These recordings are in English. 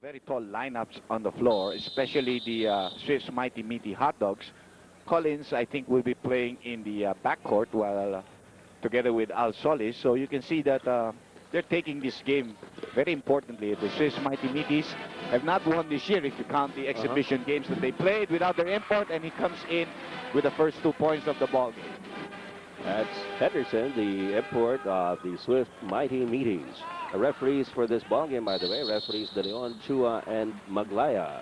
very tall lineups on the floor, especially the Swiss Mighty Meaty Hotdogs. Collins, I think, will be playing in the backcourt while together with Al Solis. So you can see that they're taking this game very importantly. The Swiss Mighty Meaties have not won this year if you count the exhibition games that they played without their import, and he comes in with the first 2 points of the ball game. That's Henderson, the import of the Swift Mighty Meaties. The referees for this ball game, by the way, referees De Leon, Chua, and Maglaya.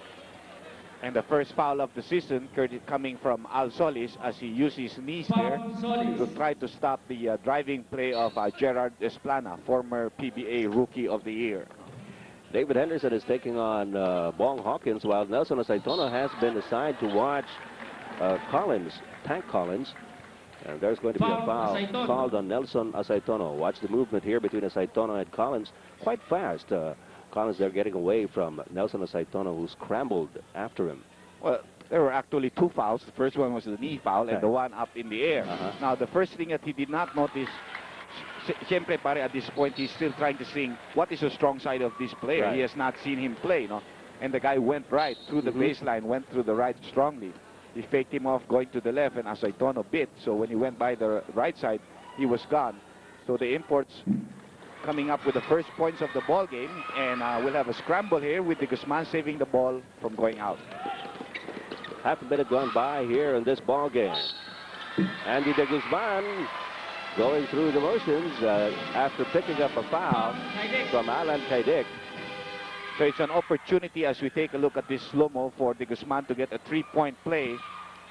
And the first foul of the season coming from Al Solis as he used his knees there to try to stop the driving play of Gerard Esplana, former PBA Rookie of the Year. David Henderson is taking on Bong Hawkins, while Nelson Aceitono has been assigned to watch Tank Collins. And there's going to be a foul called on Nelson Aceitono. Watch the movement here between Aceitono and Collins. Quite fast. Collins there getting away from Nelson Aceitono, who scrambled after him. Well, there were actually two fouls. The first one was the knee foul and the one up in the air. Now, the first thing that he did not notice, siyempre pare at this point, he's still trying to see what is the strong side of this player. Right. He has not seen him play, no? And the guy went right through the baseline, went through the right strongly. He faked him off going to the left, and Aceitono bit. So when he went by the right side, he was gone. So the imports coming up with the first points of the ball game, and we'll have a scramble here with de Guzman saving the ball from going out. Half a minute gone by here in this ball game. Andy de Guzman going through the motions after picking up a foul from Alan Kaidik. So it's an opportunity as we take a look at this slow-mo for de Guzman to get a three-point play.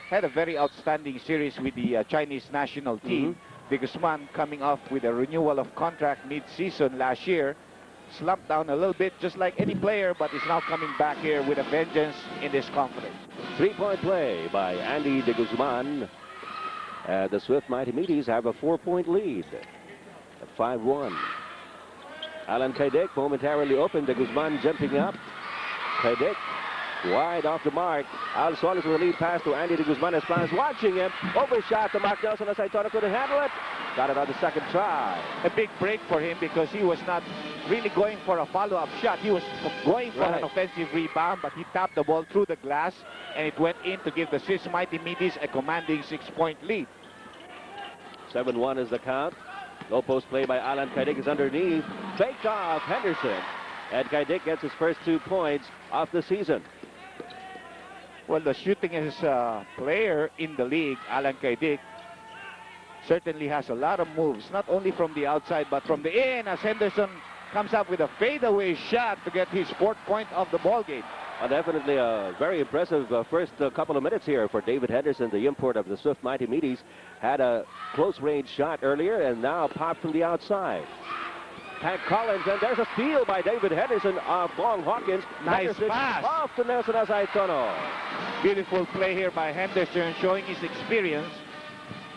Had a very outstanding series with the Chinese national team. De Guzman coming off with a renewal of contract mid-season last year. Slumped down a little bit just like any player, but is now coming back here with a vengeance in this conference. Three-point play by Andy de Guzman. The Swift Mighty Meaties have a 4-point lead at 5-1. Alan Kaidik momentarily open. De Guzman jumping up. Kaidik wide off the mark. Al Solis with a lead pass to Andy de Guzman. Esplana is watching him. Overshot to Mark Nelson. Aceitono couldn't handle it. Got it on the second try. A big break for him because he was not really going for a follow-up shot. He was going for an offensive rebound, but he tapped the ball through the glass, and it went in to give the Swiss Mighty Meaties a commanding 6-point lead. 7-1 is the count. Low post play by Alan Kaidik is underneath. Faked off Henderson. And Kaidik gets his first 2 points of the season. Well, the shootingest player in the league, Alan Kaidik, certainly has a lot of moves, not only from the outside, but from the in, as Henderson comes up with a fadeaway shot to get his 4th point of the ball game. Definitely a very impressive first couple of minutes here for David Henderson, the import of the Swift Mighty Meaties. Had a close-range shot earlier and now popped from the outside. Tank Collins, and there's a steal by David Henderson of Bong Hawkins. Nice Henderson pass. Off to Nelson Aceitono. Beautiful play here by Henderson, showing his experience.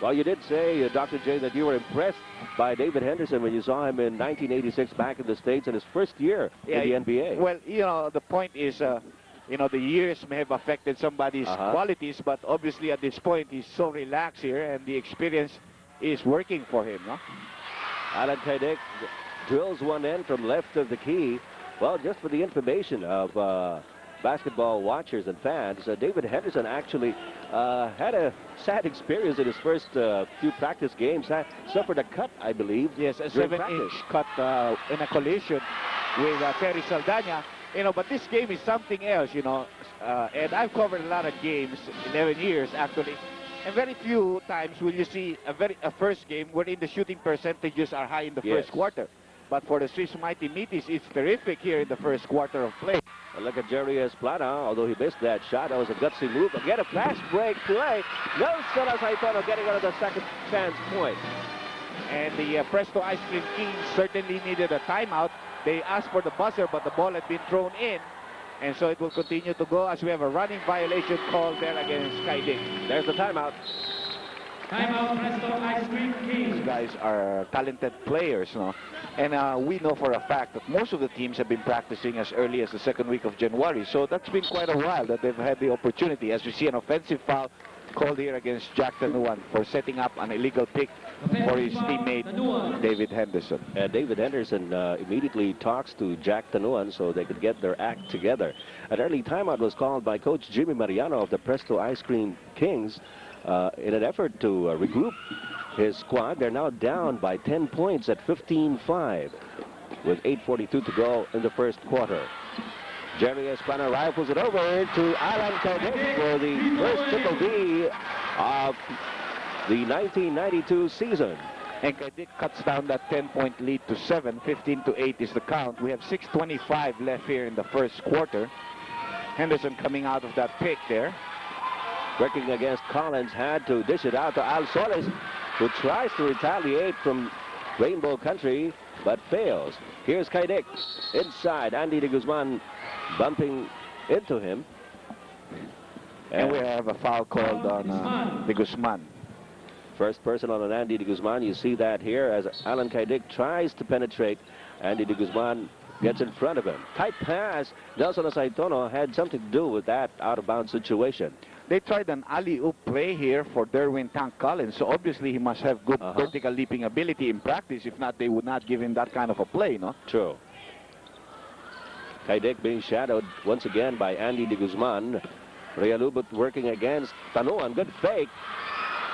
Well, you did say, Dr. J, that you were impressed by David Henderson when you saw him in 1986 back in the States in his first year in the NBA. Well, you know, the point is, you know, the years may have affected somebody's qualities, but obviously at this point he's so relaxed here and the experience is working for him. No? Alan Kaidik drills one in from left of the key. Well, just for the information of basketball watchers and fans, David Henderson actually had a sad experience in his first few practice games. Suffered a cut, I believe. Yes, a 7-inch cut in a collision with Terry Saldana. You know, but this game is something else, you know. And I've covered a lot of games, 11 years actually. And very few times will you see a first game wherein the shooting percentages are high in the first quarter. But for the Swiss Mighty Meaties, it's terrific here in the first quarter of play. And look at Jerry Esplana, although he missed that shot. That was a gutsy move. Again, a fast break play. Nelson Aceitono getting out of the second chance point. And the Presto Ice Cream Kings certainly needed a timeout. They asked for the buzzer, but the ball had been thrown in. And so it will continue to go as we have a running violation call there against Kaidik. There's the timeout. Timeout, Presto Ice Cream Kings. These guys are talented players, no? And we know for a fact that most of the teams have been practicing as early as the 2nd week of January. So that's been quite a while that they've had the opportunity. As we see an offensive foul called here against Jack Tanuan for setting up an illegal pick for his teammate David Henderson. David Henderson immediately talks to Jack Tanuan so they could get their act together. An early timeout was called by Coach Jimmy Mariano of the Presto Ice Cream Kings in an effort to regroup his squad. They're now down by 10 points at 15-5 with 8:42 to go in the first quarter. Jerry Esplana rifles it over to Alan Cadet for the first triple D of the 1992 season. And Cadet cuts down that 10-point lead to 7. 15-8 is the count. We have 6:25 left here in the first quarter. Henderson coming out of that pick there. Working against Collins, had to dish it out to Al Solis, who tries to retaliate from Rainbow Country, but fails. Here's Kaidik inside. Andy de Guzman bumping into him. And we have a foul called on de Guzman. First person on an Andy de Guzman. You see that here as Alan Kaidik tries to penetrate. Andy de Guzman gets in front of him. Tight pass. Nelson Asaitono had something to do with that out-of-bounds situation. They tried an alley-oop play here for Derwin Tank Collins, so obviously he must have good vertical leaping ability in practice. If not, they would not give him that kind of a play, no? True. Kaidik being shadowed once again by Andy de Guzman. Realubut working against Tanuan. Good fake.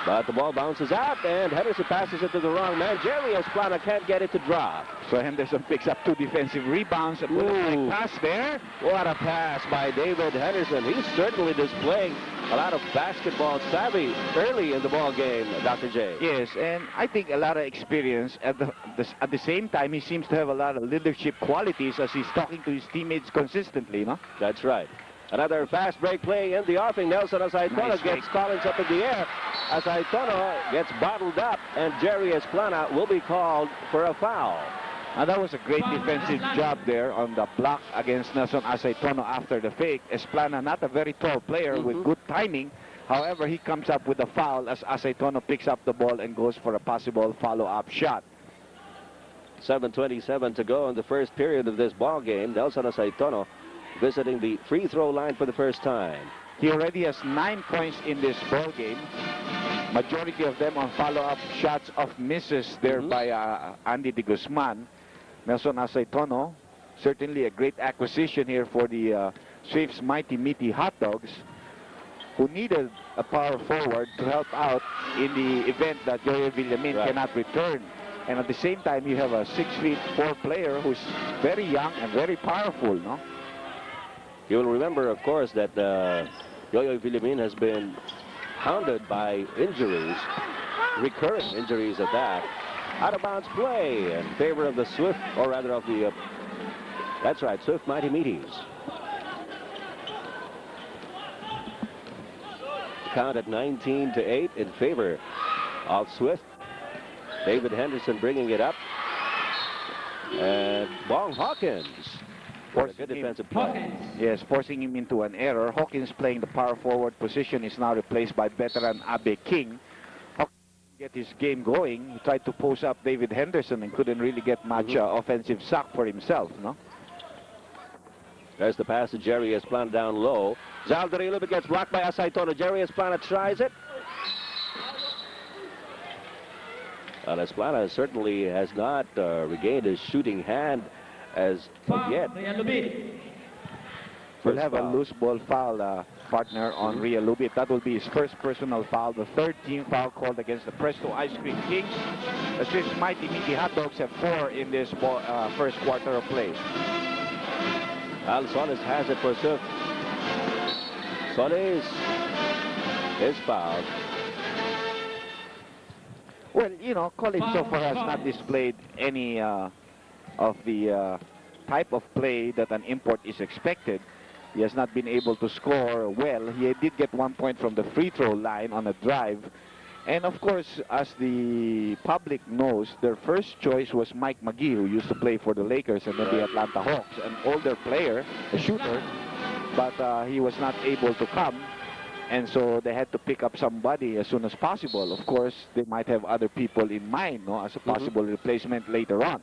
But the ball bounces out, and Henderson passes it to the wrong man. Jerry Esplana can't get it to drop. So Henderson picks up 2 defensive rebounds and put a pass there. What a pass by David Henderson. He's certainly displaying a lot of basketball savvy early in the ball game, Dr. J. Yes, and I think a lot of experience. At the same time, he seems to have a lot of leadership qualities as he's talking to his teammates consistently, no? That's right. Another fast break play in the offing. Nelson Asaitono gets Collins up in the air. Asaitono gets bottled up, and Jerry Esplana will be called for a foul. And that was a great defensive job there on the block against Nelson Asaitono after the fake. Esplana, not a very tall player with good timing. However, he comes up with a foul as Asaitono picks up the ball and goes for a possible follow-up shot. 7:27 to go in the first period of this ball game. Nelson Asaitono visiting the free throw line for the first time. He already has 9 points in this ball game. Majority of them on follow-up shots of misses there by Andy de Guzman. Nelson Asaitono, certainly a great acquisition here for the Swift's mighty meaty Hotdogs, who needed a power forward to help out in the event that Joey Villamin cannot return. And at the same time, you have a 6'4" player who's very young and very powerful, no? You will remember, of course, that Yoyo Villamin has been hounded by injuries, recurring injuries at that. Out-of-bounds play in favor of the Swift, or rather of the, that's right, Swift Mighty Meaties. Count at 19-8 in favor of Swift. David Henderson bringing it up. And Bong Hawkins. For a good defensive play. Yes, forcing him into an error. Hawkins playing the power forward position is now replaced by veteran Abe King. Hawkins get his game going. He tried to post up David Henderson and couldn't really get much offensive sack for himself, no? There's the pass to Jerry Esplana down low. Zaldarillo gets blocked by Asaitono. Jerry Esplana tries it. And Esplana certainly has not regained his shooting hand as of yet. We'll have a loose ball foul, partner, on Ria Lubit. That will be his first personal foul, the third team foul called against the Presto Ice Cream Kings. The Swiss Mighty Meaty Hotdogs have 4 in this first quarter of play. Al Solis has it for Swift. Solis is fouled. Well, you know, Collins so far has not displayed any of the type of play that an import is expected. He has not been able to score well. He did get 1 point from the free throw line on a drive. And of course, as the public knows, their first choice was Mike McGee, who used to play for the Lakers and then the Atlanta Hawks, an older player, a shooter, but he was not able to come. And so they had to pick up somebody as soon as possible. Of course, they might have other people in mind, no, as a possible replacement later on.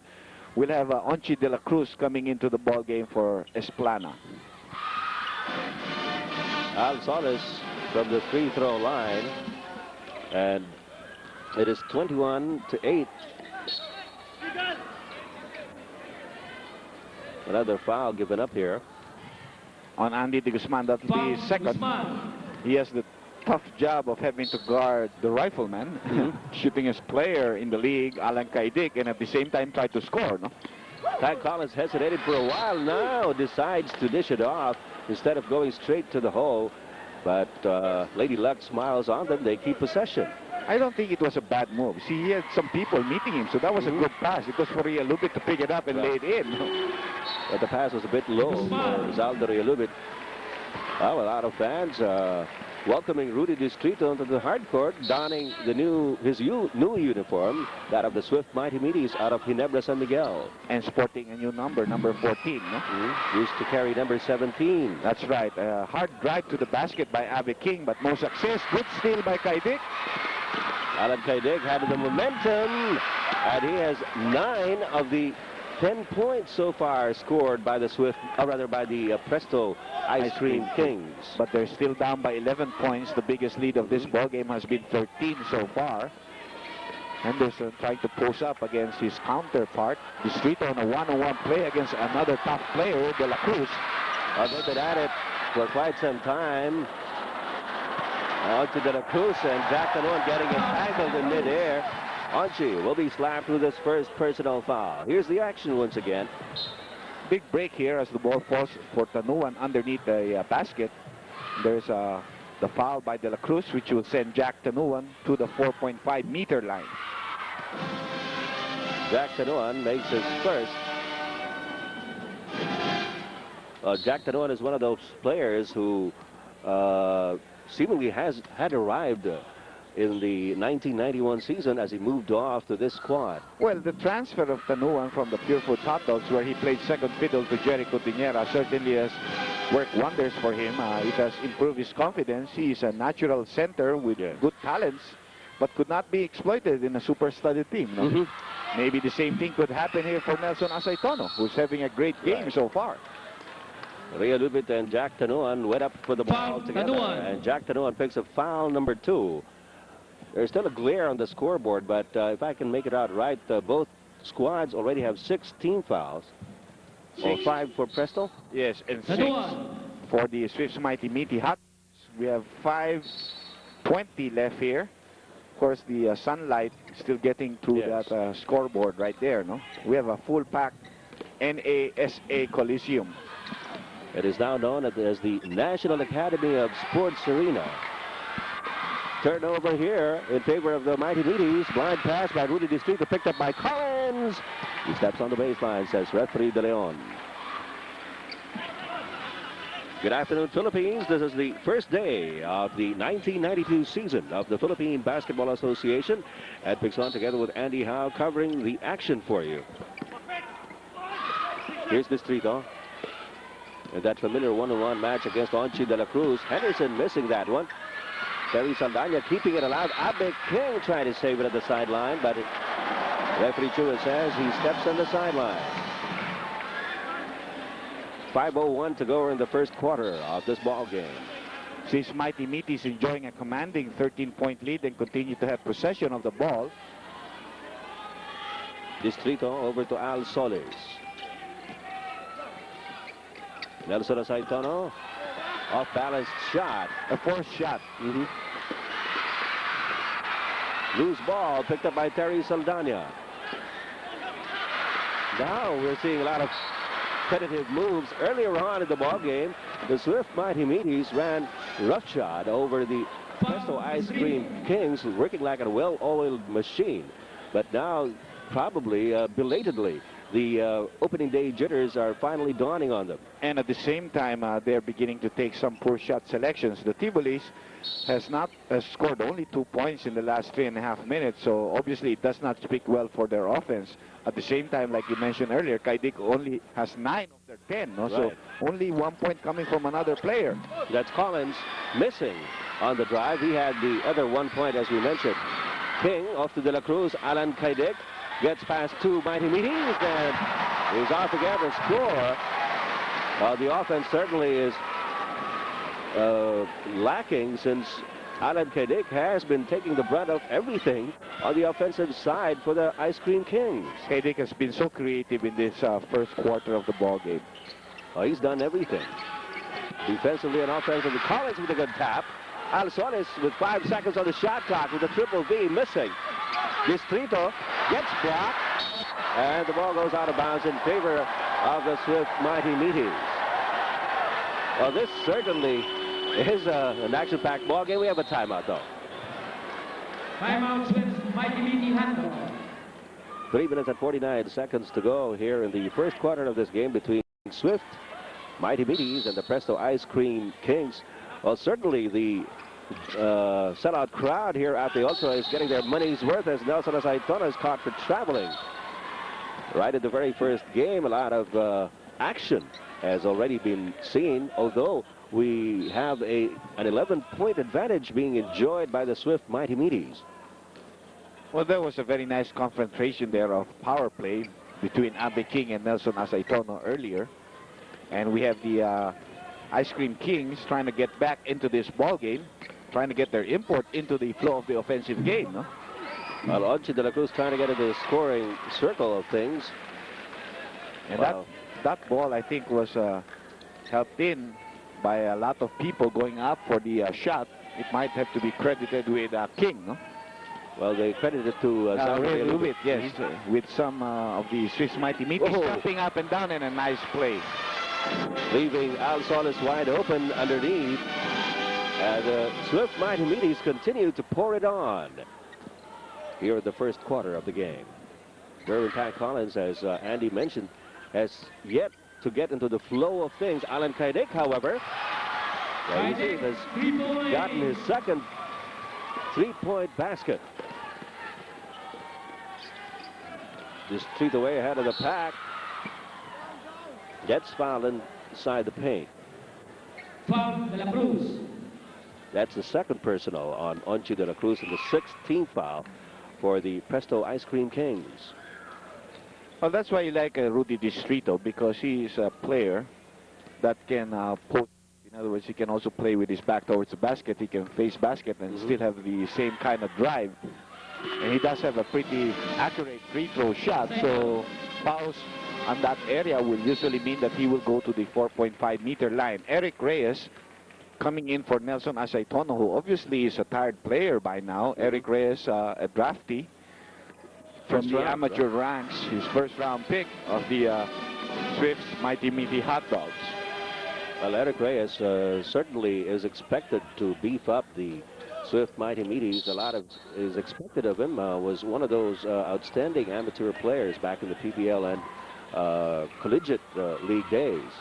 We'll have Onchi de la Cruz coming into the ball game for Esplana. Al Solis from the free throw line, and It is 21-8. Another foul given up here. On Andy De Guzman, that'll be his second. Guzman. He has the tough job of having to guard the rifleman, shootingest player in the league, Alan Kaidik, and at the same time try to score, no? Ty Collins hesitated for a while, now decides to dish it off instead of going straight to the hole. But Lady Luck smiles on them. They keep possession. I don't think it was a bad move. See, he had some people meeting him, so that was a good pass. It was for Rialubit to pick it up and lay it in. But the pass was a bit low for Zaldo Rialubit. Oh, a lot of fans welcoming Rudy Distrito into the hard court, donning the new uniform, that of the Swift Mighty Meaties out of Ginebra, San Miguel. And sporting a new number 14. No? Used to carry number 17. That's right. Hard drive to the basket by Abe King, but no success. Good steal by Kaidik. Alan Kaidik had the momentum, and he has 9 of the 10 points so far scored by the by the Presto Ice Cream Kings. But they're still down by 11 points. The biggest lead of this ball game has been 13 so far. Henderson trying to post up against his counterpart. Distrito on a one-on-one play against another tough player, De La Cruz. They've been at it for quite some time. Out to De La Cruz, and Jack Tanon getting entangled in midair. Onchi will be slapped with his first personal foul. Here's the action once again. Big break here as the ball falls for Tanuan underneath the basket. There's the foul by De La Cruz, which will send Jack Tanuan to the 4.5-meter line. Jack Tanuan makes his first. Jack Tanuan is one of those players who seemingly had arrived in the 1991 season as he moved off to this squad. Well, the transfer of Tanuan from the Purefoot Hotdogs, where he played second fiddle to Jerry Cotiniera, certainly has worked wonders for him. It has improved his confidence. He is a natural center with good talents, but could not be exploited in a super-studded team. No? Maybe the same thing could happen here for Nelson Asaytono, who's having a great game so far. Rialubit and Jack Tanuan went up for the ball together, and Jack Tanuan picks up foul number 2. There's still a glare on the scoreboard, but if I can make it out right, both squads already have 16 fouls. 5 for Presto? Yes, and 6 for the Swift's Mighty Meaty Hot. We have 5:20 left here. Of course, the sunlight is still getting through that scoreboard right there. No, we have a full-packed NASA Coliseum. It is now known as the National Academy of Sports Arena. Turnover here in favor of the Mighty Meaties. Blind pass by Rudy Distrito, picked up by Collins. He steps on the baseline, says referee De Leon. Good afternoon, Philippines. This is the first day of the 1992 season of the Philippine Basketball Association. Ed Pixon together with Andy Howe covering the action for you. Here's Distrito. In that familiar one-on-one match against Onchi De La Cruz. Henderson missing that one. Terry Saldana keeping it alive. Abe King trying to save it at the sideline, but referee Chua says he steps on the sideline. 5:01 to go in the first quarter of this ball game. Since Mighty Meaties enjoying a commanding 13-point lead and continue to have possession of the ball. Distrito over to Al Solis. Nelson Asaytono. Off-balance shot. A forced shot. Loose ball picked up by Terry Saldana. Now we're seeing a lot of tentative moves. Earlier on in the ball game, the Swift Mighty Meaties ran roughshod over the Presto Ice Cream Kings, working like a well-oiled machine. But now, probably belatedly, the opening day jitters are finally dawning on them. And at the same time, they're beginning to take some poor shot selections. The Tivolis has scored only 2 points in the last 3.5 minutes, so obviously it does not speak well for their offense. At the same time, like you mentioned earlier, Kaidik only has 9 of their 10, no? So only 1 point coming from another player. That's Collins missing on the drive. He had the other 1 point, as we mentioned. King off to De La Cruz. Alan Kaidik gets past 2 Mighty Meaties, and he's off again to score. The offense certainly is lacking since Alan Kadick has been taking the brunt of everything on the offensive side for the Ice Cream Kings. Kadick has been so creative in this first quarter of the ball game. Oh, he's done everything. Defensively and offensively. Collins with a good tap. Alzones with 5 seconds on the shot clock with a triple V missing. Distrito gets blocked, and the ball goes out of bounds in favor of the Swift Mighty Meaties. Well, this certainly is an action-packed ball game. We have a timeout, though. Timeout, Swift Mighty Meaty Hotdogs. 3 minutes and 49 seconds to go here in the first quarter of this game between Swift Mighty Meaties and the Presto Ice Cream Kings. Well, certainly the sellout crowd here at the Ultra is getting their money's worth as Nelson Asaitona is caught for traveling. Right in the very first game, a lot of action has already been seen, although we have an 11-point advantage being enjoyed by the Swift Mighty Meaties. Well, there was a very nice confrontation there of power play between Abe King and Nelson Asaitono earlier. And we have the Ice Cream Kings trying to get back into this ball game, trying to get their import into the flow of the offensive game. No? Well, Onchi de la Cruz trying to get into the scoring circle of things. And wow. that ball, I think, was helped in by a lot of people going up for the shot. It might have to be credited with King. No? Well, they credited it to a little bit, yes, with some of the Swiss Mighty Meaties jumping up and down in a nice play. Leaving Alzones wide open underneath. And the Swift Mighty Meaties continue to pour it on here in the first quarter of the game. Derwin Pat Collins, as Andy mentioned, has yet to get into the flow of things. Alan Kaidik, however, has gotten his second 3-point basket. Just street away ahead of the pack. Gets fouled inside the paint. Foul de la Cruz. That's the second personal on Onchi de la Cruz and the 16th foul for the Presto Ice Cream Kings. Well, that's why you like Rudy Distrito, because he is a player that can put, in other words, he can also play with his back towards the basket. He can face basket and still have the same kind of drive. And he does have a pretty accurate free throw shot, so fouls on that area will usually mean that he will go to the 4.5-meter line. Eric Reyes coming in for Nelson Asaitono, who obviously is a tired player by now. Eric Reyes, a draftee from the amateur ranks, his first-round pick of the Swift's Mighty Meaty Hotdogs. Well, Eric Reyes certainly is expected to beef up the Swift Mighty Meaties. A lot of is expected of him. Was one of those outstanding amateur players back in the PBL and collegiate league days.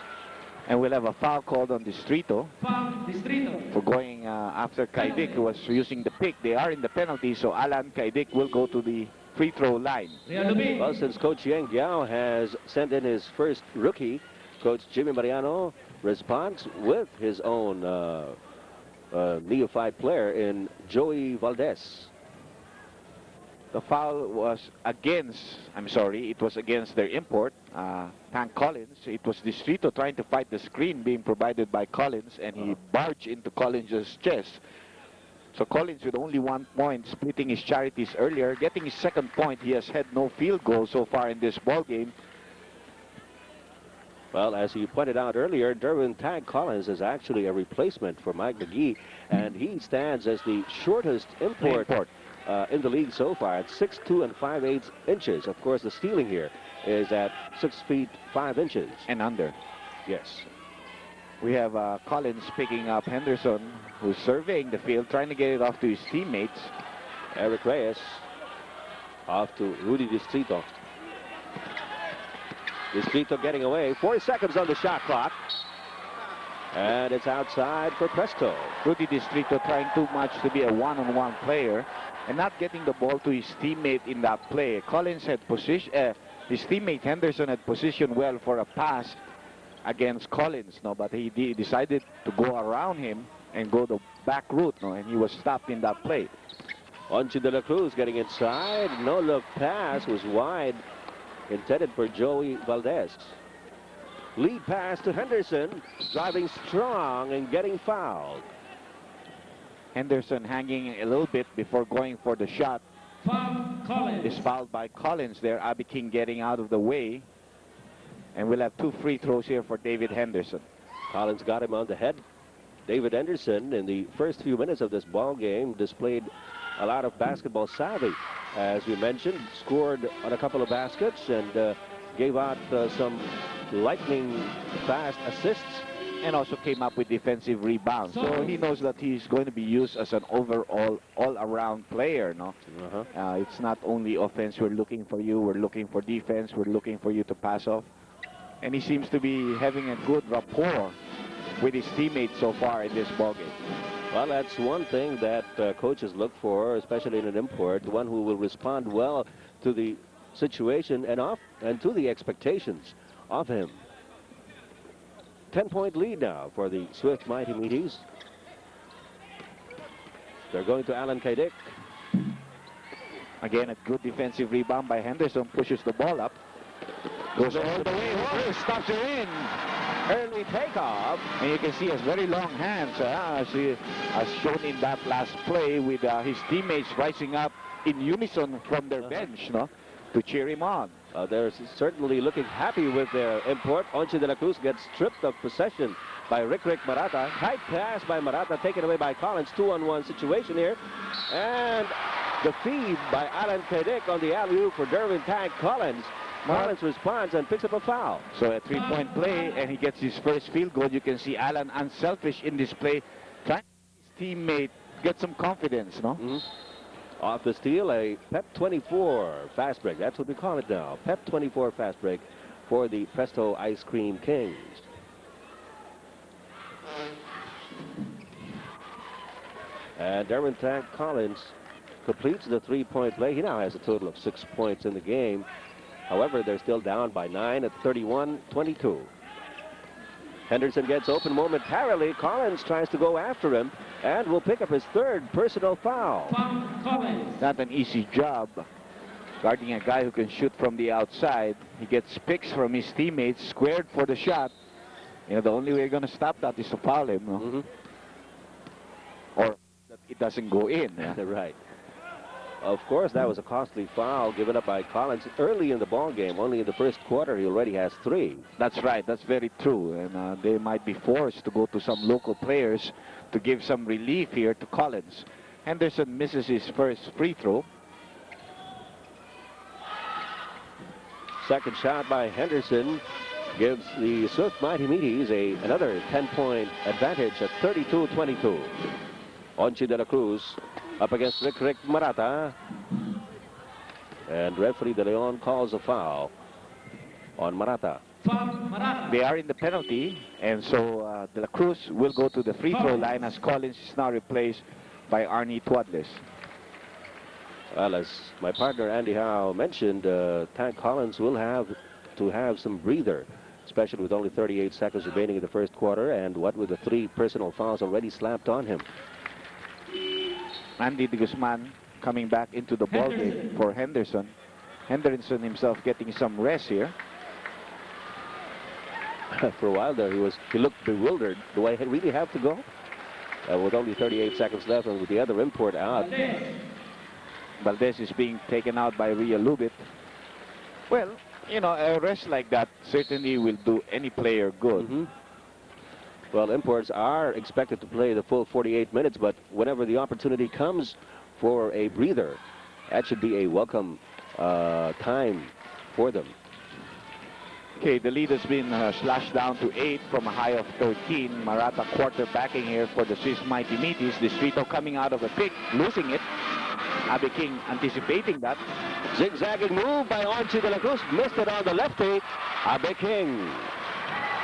And we'll have a foul called on Distrito for going after Kaidik, who was using the pick. They are in the penalty, so Alan Kaidik will go to the free throw line. Well, since Coach Yang Giao has sent in his first rookie, Coach Jimmy Mariano responds with his own neophyte player in Joey Valdez. The foul was against, it was against their import, Hank Collins. It was Distrito trying to fight the screen being provided by Collins, and he barged into Collins' chest. So Collins with only 1 point, splitting his charities earlier, getting his second point. He has had no field goal so far in this ball game. Well, as you pointed out earlier, Derwin Tag Collins is actually a replacement for Mike McGee, and he stands as the shortest import in the league so far at 6'2" and 5/8 inches. Of course, the ceiling here is at 6 feet 5 inches. And under. Yes. We have Collins picking up Henderson, who's surveying the field, trying to get it off to his teammates. Eric Reyes off to Rudy Distrito. Distrito getting away. 4 seconds on the shot clock. And it's outside for Presto. Rudy Distrito trying too much to be a one-on-one player and not getting the ball to his teammate in that play. Collins had position, his teammate Henderson had positioned well for a pass against Collins, but he decided to go around him and go the back route, and he was stopped in that play. Onchi de la Cruz getting inside. No look pass was wide, intended for Joey Valdez. Lead pass to Henderson, driving strong and getting fouled. Henderson hanging a little bit before going for the shot. Foul Collins. Is fouled by Collins there. Abby King getting out of the way. And we'll have 2 free throws here for David Henderson. Collins got him on the head. David Henderson, in the first few minutes of this ball game, displayed a lot of basketball savvy. As we mentioned, scored on a couple of baskets and gave out some lightning fast assists. And also came up with defensive rebounds. So he knows that he's going to be used as an overall, all-around player, no? It's not only offense we're looking for you, we're looking for defense, we're looking for you to pass off. And he seems to be having a good rapport with his teammates so far in this ballgame. Well, that's one thing that coaches look for, especially in an import, one who will respond well to the situation and to the expectations of him. 10-point lead now for the Swift Mighty Meaties. They're going to Alan Kaidik. Again, a good defensive rebound by Henderson, pushes the ball up. Goes all the way over, stops it in. Early takeoff. And you can see he has very long hands, as shown in that last play with his teammates rising up in unison from their bench, no, to cheer him on. They're certainly looking happy with their import. Onchi de la Cruz gets stripped of possession by Rick Marata. Tight pass by Marata, taken away by Collins. 2-on-1 situation here. And the feed by Alan Kaidik on the alley-oop for Derwin Tank Collins. Collins responds and picks up a foul. So a 3-point play, and he gets his first field goal. You can see Alan unselfish in this play, trying to his teammate get some confidence, no? Off the steal, a Pep 24 fast break. That's what we call it now. Pep 24 fast break for the Presto Ice Cream Kings. And Derwin Tank Collins completes the 3-point play. He now has a total of 6 points in the game. However, they're still down by 9 at 31-22. Henderson gets open momentarily. Collins tries to go after him and will pick up his 3rd personal foul. Not an easy job guarding a guy who can shoot from the outside. He gets picks from his teammates, squared for the shot. You know, the only way you're going to stop that is to foul him, no? Or that it doesn't go in. Yeah? Right. Of course, that was a costly foul given up by Collins early in the ball game. Only in the first quarter, he already has 3. That's right. That's very true. And they might be forced to go to some local players to give some relief here to Collins. Henderson misses his first free throw. Second shot by Henderson gives the Swift Mighty Meaties another 10-point advantage at 32-22. Onchi de la Cruz up against Rick Marata. And referee De Leon calls a foul on Marata. They are in the penalty, and so De La Cruz will go to the free throw line as Collins is now replaced by Arnie Tuadles. Well, as my partner Andy Howe mentioned, Tank Collins will have to have some breather, especially with only 38 seconds remaining in the first quarter, and what with the 3 personal fouls already slapped on him. Andy de Guzman coming back into the ball game for Henderson. Henderson himself getting some rest here. For a while there, he looked bewildered. Do I really have to go? With only 38 seconds left and with the other import out. Valdez is being taken out by Ria Lubit. Well, you know, a rest like that certainly will do any player good. Well, imports are expected to play the full 48 minutes, but whenever the opportunity comes for a breather, that should be a welcome time for them. Okay, the lead has been slashed down to 8 from a high of 13. Marata quarterbacking here for the Swiss Mighty Meaties. Distrito coming out of a pick, losing it. Abby King anticipating that. Zigzagging move by Onchi de la Cruz. Missed it on the lefty. Abby King.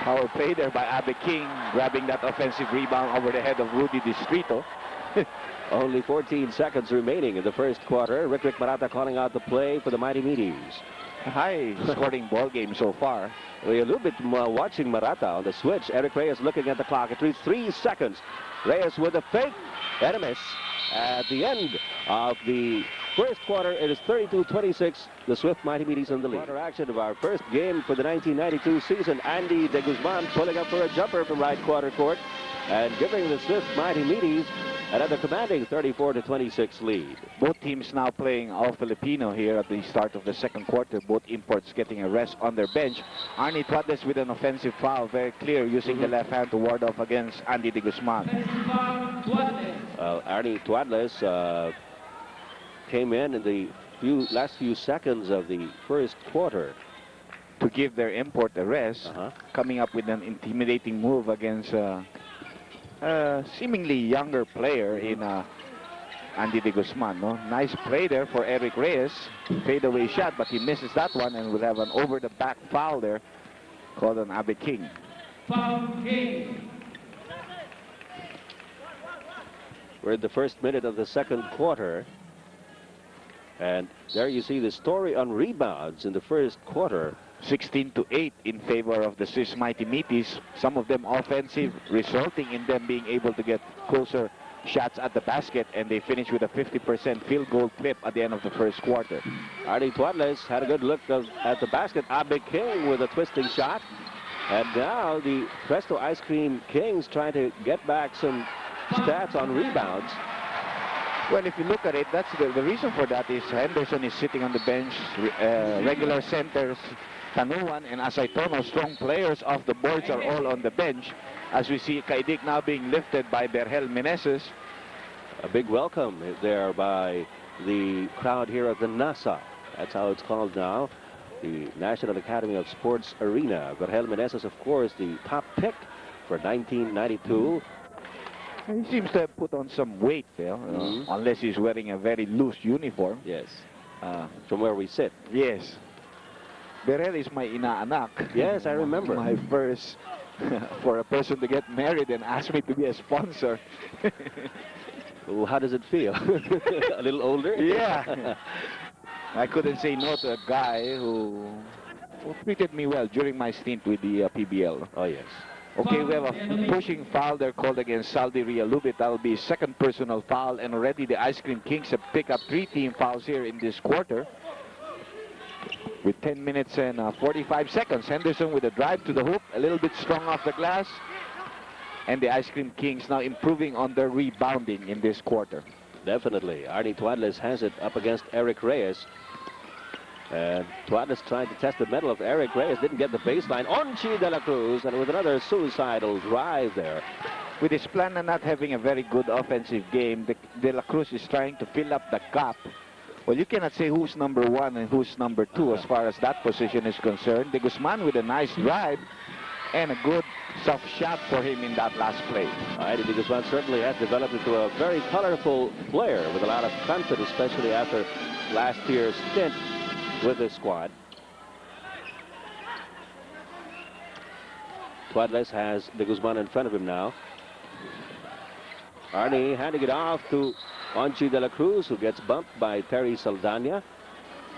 Power play there by Abby King, grabbing that offensive rebound over the head of Rudy Distrito. Only 14 seconds remaining in the first quarter. Rick Marata calling out the play for the Mighty Meaties. A high-scoring ball game so far. We're a little bit watching Marata on the switch. Eric Reyes looking at the clock. It reads 3 seconds. Reyes with a fake and a miss. At the end of the first quarter, it is 32-26. The Swift Mighty Meaties in the lead. Quarter action of our first game for the 1992 season. Andy de Guzman pulling up for a jumper from right quarter court. and giving the Swift Mighty Meaties another commanding 34-26 lead. Both teams now playing all Filipino here at the start of the second quarter. Both imports getting a rest on their bench. Arnie Tuades with an offensive foul, very clear, using the left hand to ward off against Andy De Guzman. Arnie Tuades came in the last few seconds of the first quarter to give their import a rest, coming up with an intimidating move against seemingly younger player in Andy De Guzman. No? Nice play there for Eric Reyes. Fadeaway shot, but he misses that one, and will have an over-the-back foul there called on Abe King. Foul King. We're in the first minute of the second quarter. And there you see the story on rebounds in the first quarter. 16-8 in favor of the Swiss Mighty Meaties. Some of them offensive, resulting in them being able to get closer shots at the basket, and they finish with a 50% field goal clip at the end of the first quarter. Arnie Tuades had a good look at the basket. Abe King with a twisting shot. And now the Presto Ice Cream Kings trying to get back some stats on rebounds. Well, if you look at it, that's the reason for that is Henderson is sitting on the bench, regular centers, Tanuan and Asaitono, strong players off the boards, are all on the bench. As we see Kaidik now being lifted by Berhel Meneses. A big welcome there by the crowd here at the NASA. That's how it's called now. The National Academy of Sports Arena. Berhel Meneses, of course, the top pick for 1992. He seems to have put on some weight there, unless he's wearing a very loose uniform. Yes, from where we sit. Yes. Berhel is my inaanak. Yes, I remember. My first, for a person to get married and ask me to be a sponsor. Well, how does it feel? A little older? Yeah. I couldn't say no to a guy who treated me well during my stint with the PBL. Oh, yes. Okay, we have a pushing foul there called against Saldi Realubit. That'll be second personal foul, and already the Ice Cream Kings have picked up 3 team fouls here in this quarter. With 10 minutes and 45 seconds, Henderson with a drive to the hoop, a little bit strong off the glass. And the Ice Cream Kings now improving on their rebounding in this quarter. Definitely. Arnie Tuades has it up against Eric Reyes. And Tuades tried to test the metal of Eric Reyes, didn't get the baseline. Onchi de la Cruz, and with another suicidal drive there. With his plan of not having a very good offensive game, de la Cruz is trying to fill up the gap. Well, you cannot say who's number 1 and who's number 2 as far as that position is concerned. De Guzman with a nice drive and a good soft shot for him in that last play. Eddie De Guzman certainly has developed into a very colorful player with a lot of confidence, especially after last year's stint with the squad. Tuades has De Guzman in front of him now. Arnie handing it off to Onchi de la Cruz, who gets bumped by Terry Saldana.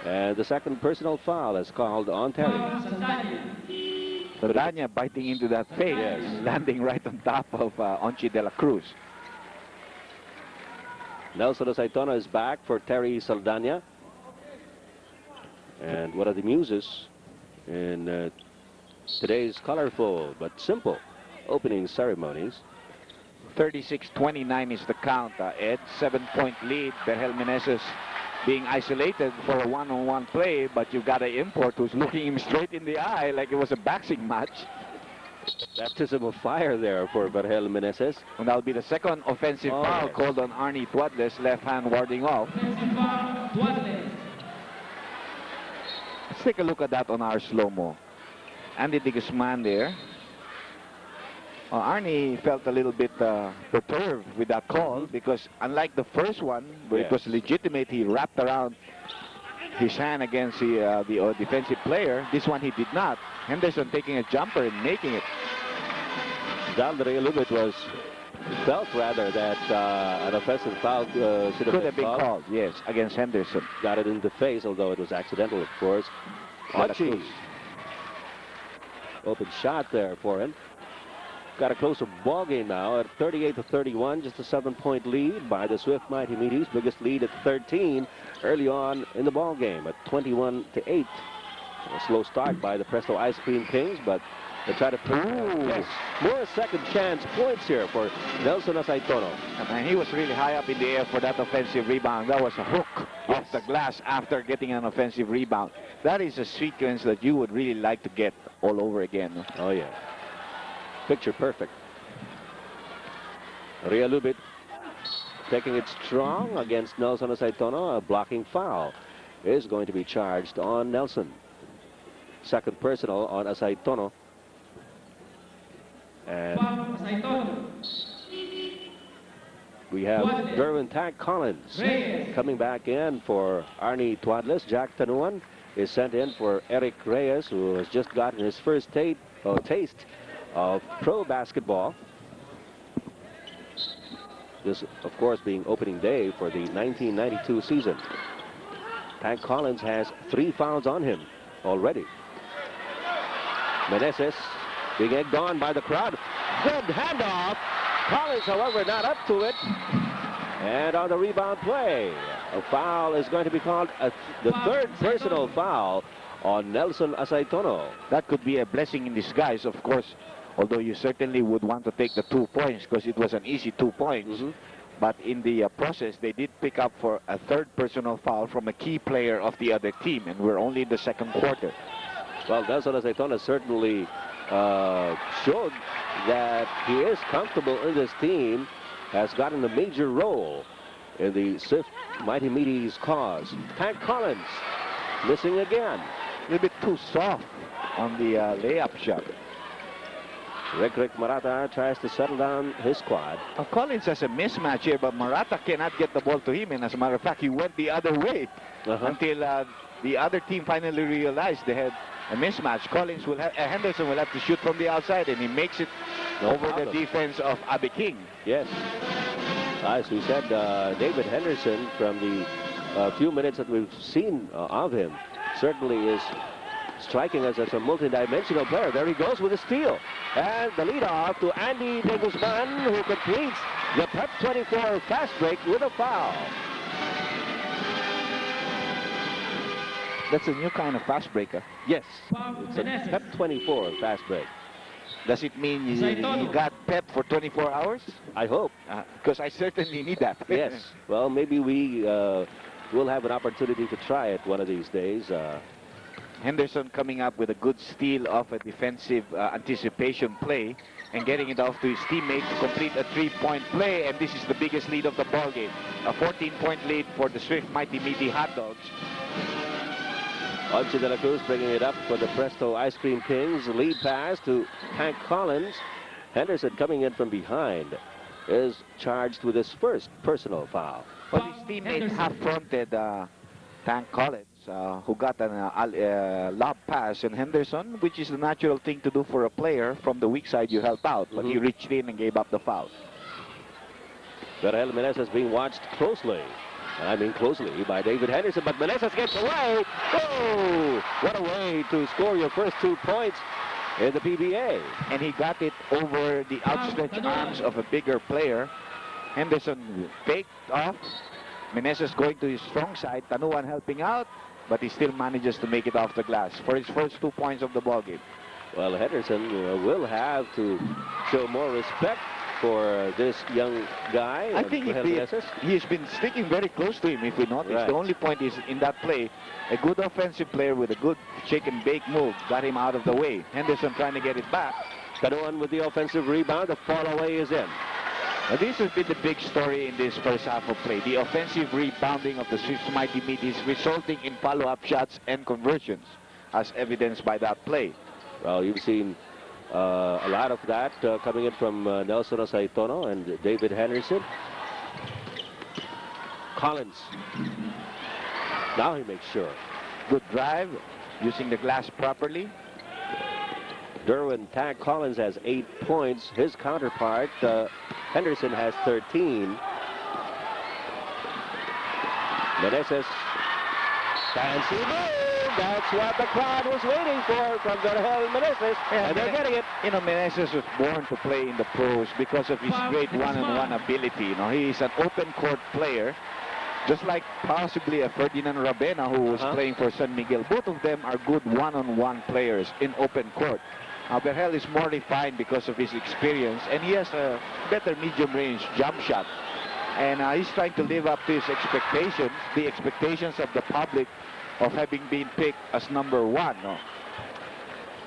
And the second personal foul is called on Terry. Saldana biting into that fade, landing right on top of Onchi de la Cruz. Nelson Asaitono is back for Terry Saldana. And one of the muses in today's colorful but simple opening ceremonies. 36-29 is the count, Ed. 7-point lead. Berhel Meneses being isolated for a one-on-one play, but you've got an import who's looking him straight in the eye like it was a boxing match. Baptism of fire there for Berhel Meneses. And that'll be the second offensive foul called on Arnie Tuades, left hand warding off. Let's take a look at that on our slow-mo. Andy De Guzman there. Arnie felt a little bit perturbed with that call because unlike the first one, where it was legitimate, he wrapped around his hand against the defensive player. This one he did not. Henderson taking a jumper and making it. Daldry Lubit felt rather that an offensive foul should have been called. Yes, against Henderson. Got it in the face, although it was accidental, of course. Onchi. Open shot there for him. Got a closer ball game now at 38-31, just a 7-point lead by the Swift Mighty Meaties. Biggest lead at 13 early on in the ball game at 21-8. A slow start by the Presto Ice Cream Kings, but to try to yes, more second chance points here for Nelson Asaitono. And he was really high up in the air for that offensive rebound. That was a hook off the glass after getting an offensive rebound. That is a sequence that you would really like to get all over again. Oh, yeah. Picture perfect. Ria Lubit taking it strong against Nelson Asaitono. A blocking foul is going to be charged on Nelson. Second personal on Asaitono. And we have Derwin Tag Collins coming back in for Arnie Tuadles. Jack Tanuan is sent in for Eric Reyes, who has just gotten his first taste of pro basketball. This, of course, being opening day for the 1992 season. Tag Collins has 3 fouls on him already. Meneses being egged on by the crowd. Good handoff. Collins, however, not up to it. And on the rebound play, a foul is going to be called, the third personal foul on Nelson Asaitono. That could be a blessing in disguise, of course, although you certainly would want to take the 2 points because it was an easy 2 points. But in the process, they did pick up for a third personal foul from a key player of the other team, and we're only in the second quarter. Well, Nelson Asaitono certainly showed that he is comfortable in this team, has gotten a major role in the Swift Mighty Meaties cause. Tag Collins missing again. A little bit too soft on the layup shot. Rick Marata tries to settle down his squad. Collins has a mismatch here, but Marata cannot get the ball to him, and as a matter of fact, he went the other way until the other team finally realized they had a mismatch. Collins will have, Henderson will have to shoot from the outside, and he makes it over the defense of Abe King. Yes. As we said, David Henderson, from the few minutes that we've seen of him, certainly is striking us as a multi-dimensional player. There he goes with a steal. And the lead off to Andy De Guzman, who completes the Pep 24 fast break with a foul. That's a new kind of fast breaker. Yes, it's a Pep 24 fast break. Does it mean you got Pep for 24 hours? I hope. Because I certainly need that. Yes. Well, maybe we will have an opportunity to try it one of these days. Henderson coming up with a good steal off a defensive anticipation play and getting it off to his teammate to complete a 3-point play, and this is the biggest lead of the ball game. A 14-point lead for the Swift Mighty Meaty Hotdogs. Onchi de la Cruz bringing it up for the Presto Ice Cream Kings. Lead pass to Hank Collins. Henderson coming in from behind is charged with his first personal foul. Well, his teammate half-fronted Hank Collins, who got a lob pass, and Henderson, which is the natural thing to do for a player from the weak side you help out, but he reached in and gave up the foul. Berhel Meneses being watched closely. I mean closely by David Henderson, but Meneses gets away. Oh, what a way to score your first 2 points in the PBA. And he got it over the outstretched arms of a bigger player. Henderson faked off. Meneses going to his strong side. Tanuan helping out, but he still manages to make it off the glass for his first 2 points of the ball game. Well, Henderson will have to show more respect for this young guy. I think he's been sticking very close to him, if we notice. Right. The only point is in that play, a good offensive player with a good shake and bake move got him out of the way. Henderson trying to get it back. Tanuan with the offensive rebound. The fall away is in. Now, this has been the big story in this first half of play. The offensive rebounding of the Swiss Mighty Meaties resulting in follow-up shots and conversions, as evidenced by that play. Well, you've seen a lot of that coming in from Nelson Asaitono and David Henderson. Collins. Now he makes sure. Good drive, using the glass properly. Derwin Tag Collins has 8 points. His counterpart, Henderson, has 13. Meneses. Fancy move. That's what the crowd was waiting for from Meneses, and they're getting it. You know, Meneses was born to play in the pros because of his great one-on-one ability. You know, he is an open court player, just like possibly a Ferdinand Rabena who was playing for San Miguel. Both of them are good one-on-one players in open court. Berhel is more refined because of his experience, and he has a better medium-range jump shot. And he's trying to live up to his expectations, the expectations of the public of having been picked as #1. No?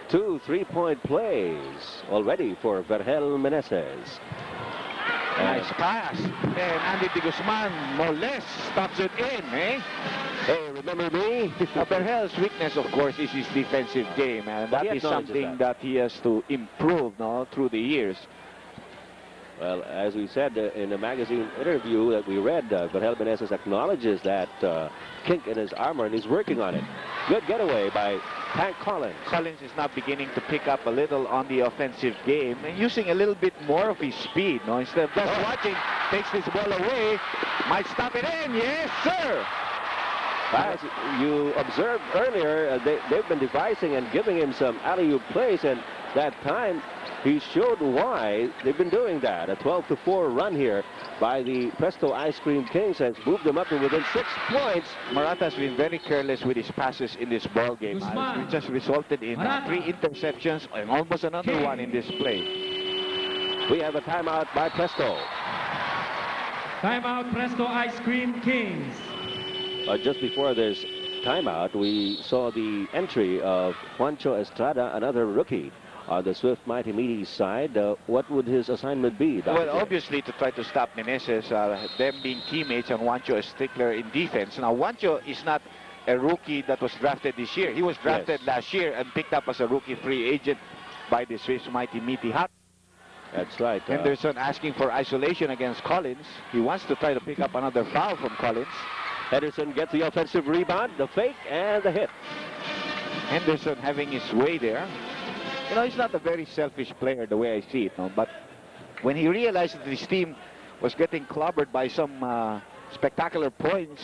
2 3-point plays already for Vergel Meneses. Nice pass. And Andy De Guzman, no less, stops it in, eh? Hey, remember me? Berhel's weakness, of course, is his defensive game, and But that he is something that he has to improve, no, through the years. Well, as we said in a magazine interview that we read, Vergel Meneses acknowledges that kink in his armor, and he's working on it. Good getaway by Hank Collins. Collins is now beginning to pick up a little on the offensive game and using a little bit more of his speed. No, instead of just watching, takes this ball away, might stop it in. Yes, sir. As you observed earlier, they've been devising and giving him some alley-oop plays, and that time he showed why they've been doing that. A 12-4 run here by the Presto Ice Cream Kings has moved them up to within 6 points. Murata has been very careless with his passes in this ball game. It just resulted in 3 interceptions and almost another one in this play. We have a timeout by Presto. Timeout, Presto Ice Cream Kings. Just before this timeout, we saw the entry of Juancho Estrada, another rookie on the Swift Mighty Meaties side. What would his assignment be, Dr. Well, J? obviously to try to stop Meneses, them being teammates, and Juancho a stickler in defense. Now, Juancho is not a rookie that was drafted this year. He was drafted last year and picked up as a rookie free agent by the Swiss Mighty Meaties. That's right. Henderson asking for isolation against Collins. He wants to try to pick up another foul from Collins. Henderson gets the offensive rebound, the fake, and the hit. Henderson having his way there. You know, he's not a very selfish player the way I see it, no? But when he realized that his team was getting clobbered by some spectacular points,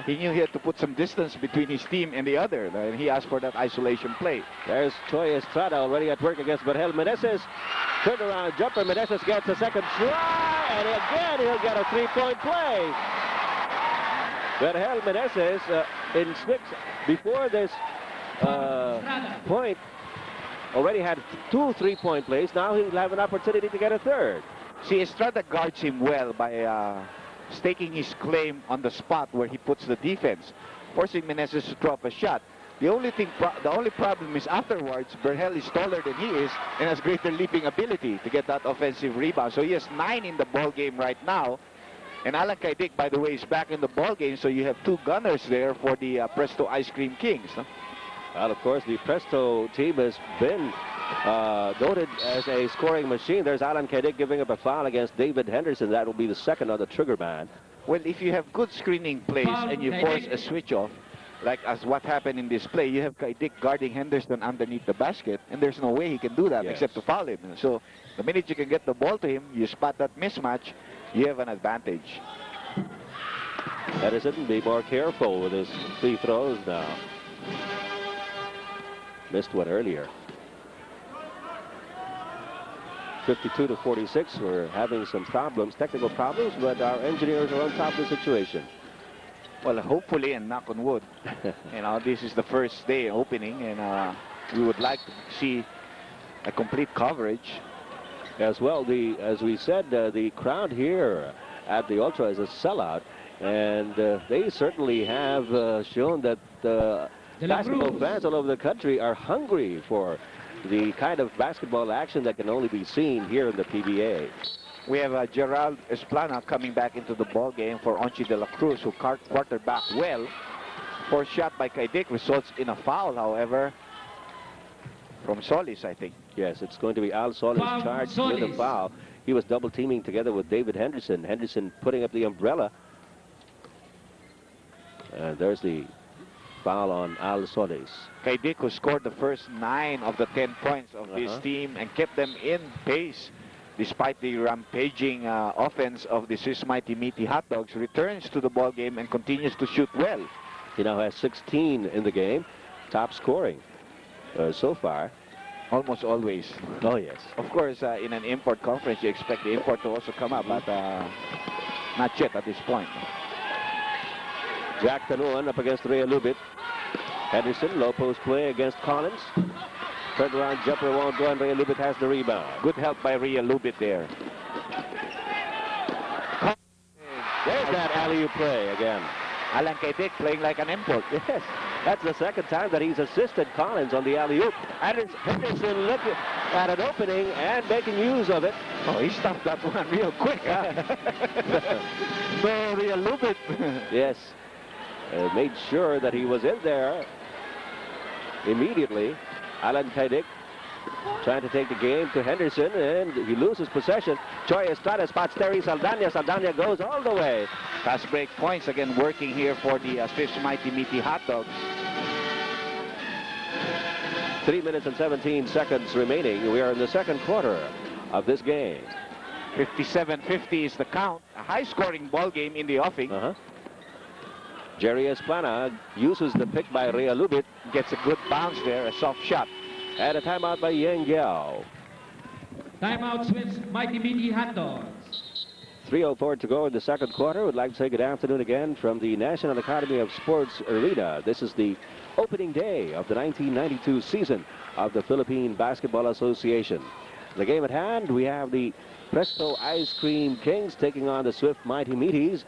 he knew he had to put some distance between his team and the other, and he asked for that isolation play. There's Toy Estrada already at work against Vergel Meneses. Turnaround jumper. Meneses gets a second try, and again he'll get a 3-point play. Vergel Meneses in 6 before this point already had 2 3-point plays. Now he'll have an opportunity to get a third. See, Estrada guards him well by staking his claim on the spot where he puts the defense, forcing Meneses to drop a shot. The only problem is afterwards, Vergel is taller than he is and has greater leaping ability to get that offensive rebound. So he has 9 in the ball game right now. And Alan Kaidik, by the way, is back in the ball game, so you have 2 gunners there for the Presto Ice Cream Kings. No? Well, of course, the Presto team has been noted as a scoring machine. There's Alan Kaidik giving up a foul against David Henderson. That will be the second on the trigger man. Well, if you have good screening plays and you force a switch off, like as what happened in this play, you have Kaidik guarding Henderson underneath the basket, and there's no way he can do that except to foul him. So the minute you can get the ball to him, you spot that mismatch, you have an advantage. Henderson be more careful with his free throws now. Missed one earlier. 52-46. We're having some problems, technical problems, but our engineers are on top of the situation. Well, hopefully, and knock on wood, you know, this is the first day opening, and we would like to see a complete coverage. As well, as we said, the crowd here at the Ultra is a sellout, and they certainly have shown that basketball fans all over the country are hungry for the kind of basketball action that can only be seen here in the PBA. We have Gerald Esplana coming back into the ball game for Onchi de la Cruz, who quarterbacked well. Fourth shot by Kaidik results in a foul, however, from Solis, I think. Yes, it's going to be Al Solis charged with a foul. He was double teaming together with David Henderson. Henderson putting up the umbrella. And there's the foul on Al Solis. Kaidik, who scored the first 9 of the 10 points of this team and kept them in pace despite the rampaging offense of the Swiss Mighty Meaties Hotdogs, returns to the ball game and continues to shoot well. He now has 16 in the game, top scoring so far. Almost always. Oh, yes. Of course, in an import conference, you expect the import to also come up, but not yet at this point. Jack Tanuan up against Rea Lubit. Henderson, low post play against Collins. Turnaround jumper won't go, and Ray Lubit has the rebound. Good help by Ria Lubit there. There's that alley-oop play again. Alan Kaidik playing like an import. Yes, that's the second time that he's assisted Collins on the alley-oop. Henderson looking at an opening and making use of it. Oh, he stopped that one real quick. No, Ria Lubit. Yes, made sure that he was in there immediately. Alan Kaidik trying to take the game to Henderson, and he loses possession. Choi Estrada spots Terry Saldana. Saldana goes all the way. Fast break points again working here for the Swiss Mighty Meaty Hotdogs. 3 minutes and 17 seconds remaining. We are in the second quarter of this game. 57-50 is the count. A high-scoring ball game in the offing. Jerry Esplana uses the pick by Ria Lubit. Gets a good bounce there, a soft shot. And a timeout by Yang Giao. Timeout Swiss Mighty Meaty Hotdogs. 3:04 to go in the second quarter. Would like to say good afternoon again from the National Academy of Sports Arena. This is the opening day of the 1992 season of the Philippine Basketball Association. The game at hand, we have the Presto Ice Cream Kings taking on the Swift Mighty Meaties.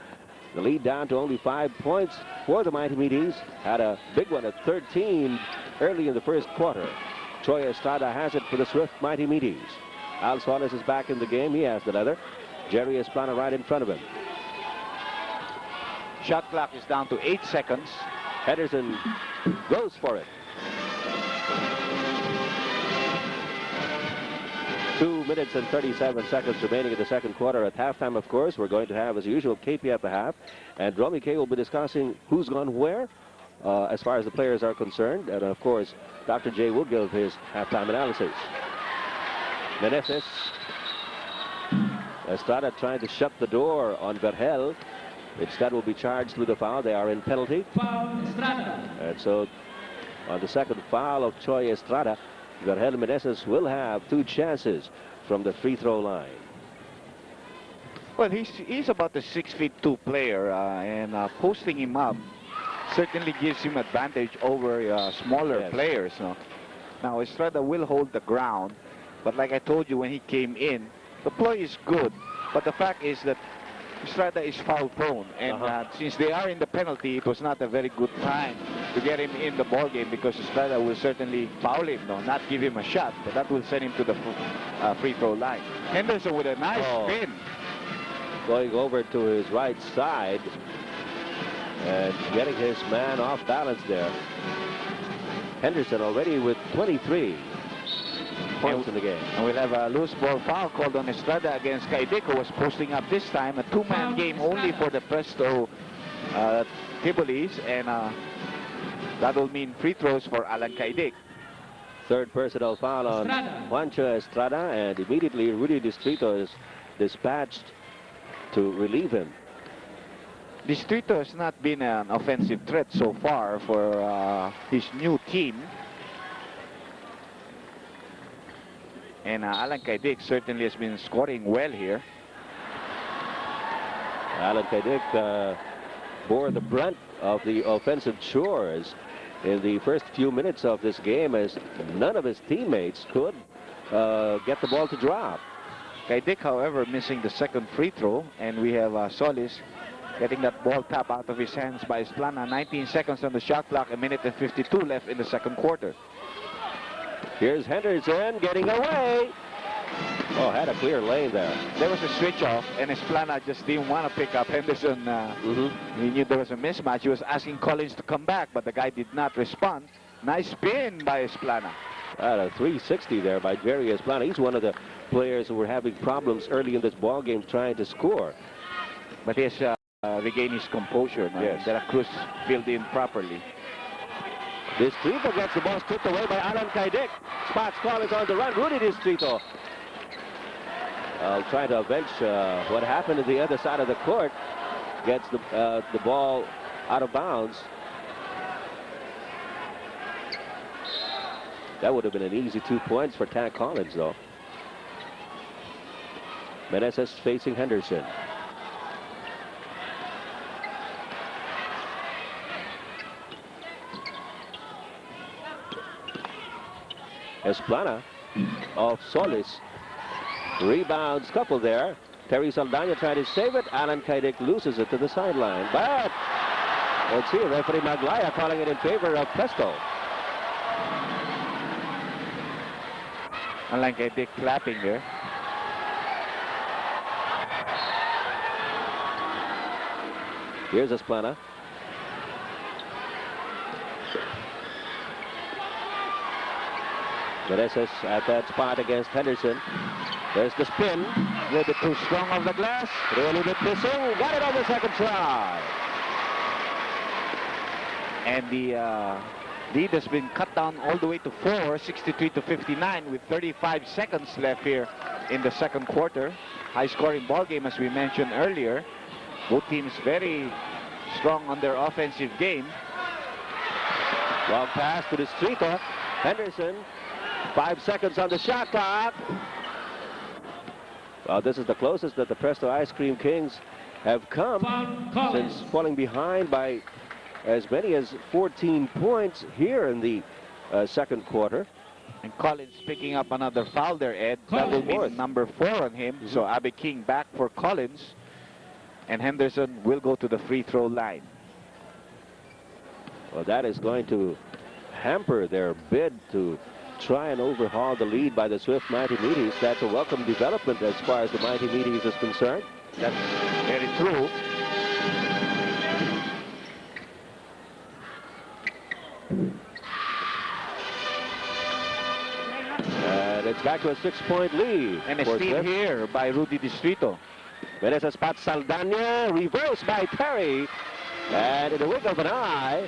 The lead down to only 5 points for the Mighty Meaties. Had a big one at 13 early in the first quarter. Choi Estrada has it for the Swift Mighty Meaties. Al Suarez is back in the game. He has the leather. Jerry Esplana right in front of him. Shot clock is down to 8 seconds. Henderson goes for it. 2 minutes and 37 seconds remaining in the second quarter. At halftime, of course, we're going to have, as usual, KP at the half. And Romy K will be discussing who's gone where as far as the players are concerned. And, of course, Dr. J will give his halftime analysis. Meneses. Estrada trying to shut the door on Vergel. Instead will be charged with a foul. They are in penalty. Foul Estrada. And so on the second foul of Choi Estrada, Vergel Meneses will have 2 chances from the free throw line. Well, he's about a 6'2" player, and posting him up certainly gives him advantage over smaller players. No? Now Estrada will hold the ground, but like I told you when he came in, the play is good, but the fact is that Estrada is foul prone, and since they are in the penalty, it was not a very good time to get him in the ball game, because Estrada will certainly foul him, not give him a shot, but that will send him to the free throw line. Henderson with a nice spin. Going over to his right side and getting his man off balance there. Henderson already with 23 points in the game. And we'll have a loose ball foul called on Estrada against Kaidik, who was posting up this time. A 2-man game only for the Presto Tivolis, and that will mean free throws for Alan Kaidik. Third personal foul on Juancho Estrada, and immediately Rudy Distrito is dispatched to relieve him. Distrito has not been an offensive threat so far for his new team. And Alan Kaidik certainly has been scoring well here. Alan Kaidik bore the brunt of the offensive chores in the first few minutes of this game, as none of his teammates could get the ball to drop. Kaidik, however, missing the second free throw, and we have Solis getting that ball tap out of his hands by Esplana. 19 seconds on the shot clock, 1 minute and 52 left in the second quarter. Here's Henderson getting away. Oh, had a clear lane there. There was a switch off, and Esplana just didn't want to pick up Henderson. He knew there was a mismatch. He was asking Collins to come back, but the guy did not respond. Nice spin by Esplana. A 360 there by Jerry Esplana. He's one of the players who were having problems early in this ball game trying to score. But he has regained his composure now. Yes. De La Cruz filled in properly. Distrito gets the ball stripped away by Alan Kaidik. Spots Collins on the run. Rudy Distrito trying to avenge what happened to the other side of the court. Gets the ball out of bounds. That would have been an easy 2 points for Tack Collins, though. Meneses facing Henderson. Esplana of Solis. Rebounds couple there. Terry Saldana trying to save it. Alan Kaidik loses it to the sideline. But let's see, referee Maglaya calling it in favor of Presto. Alan Kaidik clapping there. Here's Esplana. Meneses at that spot against Henderson. There's the spin. A little bit too strong of the glass. Really bit missing. Got it on the second try. And the lead has been cut down all the way to 4, 63 to 59 with 35 seconds left here in the second quarter. High-scoring ball game, as we mentioned earlier. Both teams very strong on their offensive game. Long pass to Distrito. Henderson. 5 seconds on the shot clock. Well, this is the closest that the Presto Ice Cream Kings have come since falling behind by as many as 14 points here in the second quarter. And Collins picking up another foul there, Ed. That will mean number 4 on him. So Abe King back for Collins. And Henderson will go to the free throw line. Well, that is going to hamper their bid to try and overhaul the lead by the Swift Mighty Meaties. That's a welcome development as far as the Mighty Meaties is concerned. That's very true. And it's back to a 6-point lead. And a for steal Swift. here by Rudy Distrito. Meneses spot Saldana, reversed by Terry. And in the wink of an eye,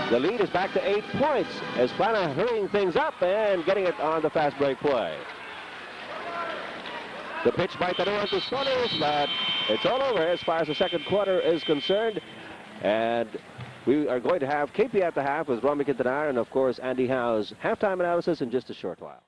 the lead is back to 8 points. Esplana hurrying things up and getting it on the fast break play. The pitch by Tanua to Solis, but it's all over as far as the second quarter is concerned. And we are going to have KP at the half with Romy Quintanar and, of course, Andy Howe's halftime analysis in just a short while.